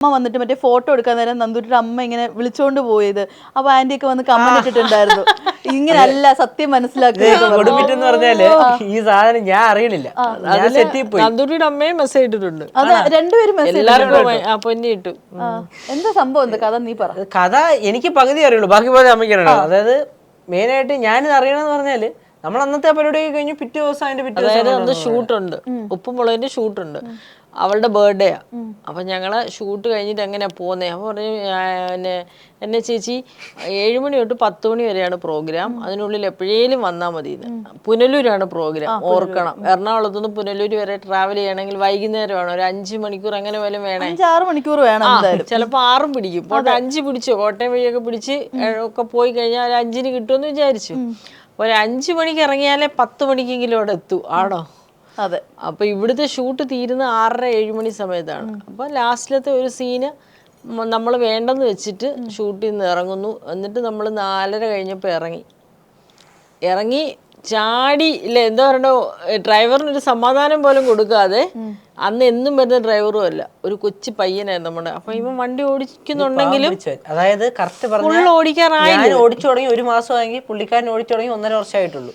അമ്മ വന്നിട്ട് മറ്റേ ഫോട്ടോ എടുക്കാൻ നേരം നന്ദൂരിയുടെ അമ്മ ഇങ്ങനെ വിളിച്ചോണ്ട് പോയത്. അപ്പൊ ആന്റി ഒക്കെ വന്ന് കമന്റ് ഇട്ടിട്ടുണ്ടായിരുന്നു, ഇങ്ങനല്ല സത്യം മനസ്സിലാക്കുക. കൊടുമിറ്റെന്ന് പറഞ്ഞാല് ഈ സാധനം ഞാൻ അറിയണില്ല. നന്ദൂരിയുടെ അമ്മയും മെസ്സേജ് ഇട്ടിട്ടുണ്ട്. അതെ, രണ്ടുപേരും എല്ലാവർക്കും പൊന്നി ഇട്ടു. എന്താ സംഭവം, എന്താ കഥ നീ പറ. കഥ എനിക്ക് പകുതി അറിയുള്ളൂ, ബാക്കി പോലെ അമ്മയ്ക്കാണ്. അതായത് മെയിനായിട്ട് ഞാനിത് അറിയണമെന്ന് പറഞ്ഞാല് നമ്മൾ അന്നത്തെ പരിപാടി കഴിഞ്ഞ് പിറ്റേ ദിവസം അതിന്റെ പിറ്റേ ദിവസം അന്ന് ഷൂട്ടുണ്ട്, ഉപ്പുമുളകിന്റെ ഷൂട്ടുണ്ട്. അവളുടെ ബർത്ത്ഡേയാ. അപ്പൊ ഞങ്ങള് ഷൂട്ട് കഴിഞ്ഞിട്ട് എങ്ങനെയാ പോന്നേ. അപ്പൊ പറഞ്ഞു എന്നെ ചേച്ചി 7 മണി തൊട്ട് 10 മണി വരെയാണ് പ്രോഗ്രാം, അതിനുള്ളിൽ എപ്പോഴേലും വന്നാൽ മതി. പുനലൂരാണ് പ്രോഗ്രാം, ഓർക്കണം. എറണാകുളത്തുനിന്ന് പുനലൂർ വരെ ട്രാവൽ ചെയ്യണമെങ്കിൽ വൈകുന്നേരമാണ്, ഒരു 5 മണിക്കൂർ അങ്ങനെ പോലും വേണേ. 5-6 മണിക്കൂർ വേണം. ചിലപ്പോ 6 പിടിക്കും. പോട്ടെ 5 പിടിച്ചോ, കോട്ടയം വഴിയൊക്കെ പിടിച്ച് ഒക്കെ പോയി കഴിഞ്ഞാൽ ഒരു 5-ന് കിട്ടുമെന്ന് വിചാരിച്ചു. ഒരു 5 മണിക്ക് ഇറങ്ങിയാലേ 10 മണിക്കെങ്കിലും അവിടെ എത്തൂ. ആണോ? അതെ. അപ്പൊ ഇവിടുത്തെ ഷൂട്ട് തീരുന്ന 6:30-7 മണി സമയത്താണ്. അപ്പൊ ലാസ്റ്റിലത്തെ ഒരു സീന് നമ്മൾ വേണ്ടെന്ന് വെച്ചിട്ട് ഷൂട്ടിൽ നിന്ന് ഇറങ്ങുന്നു. എന്നിട്ട് നമ്മൾ 4:30 കഴിഞ്ഞപ്പോൾ ഇറങ്ങി ചാടി ഇല്ല, എന്താ പറയണോ, ഡ്രൈവറിനൊരു സമാധാനം പോലും കൊടുക്കാതെ. അന്ന് എന്നും വരുന്ന ഡ്രൈവറും അല്ല, ഒരു കൊച്ചു പയ്യനായിരുന്നു നമ്മുടെ. അപ്പൊ ഇവൻ വണ്ടി ഓടിക്കുന്നുണ്ടെങ്കിലും അതായത് കറക്റ്റ് പറഞ്ഞു ഓടിക്കാറായി. ഓടിച്ചു തുടങ്ങി 1 മാസമായെങ്കിൽ പുള്ളിക്കാരൻ ഓടിച്ചു തുടങ്ങി 1.5 വർഷമായിട്ടുള്ളൂ.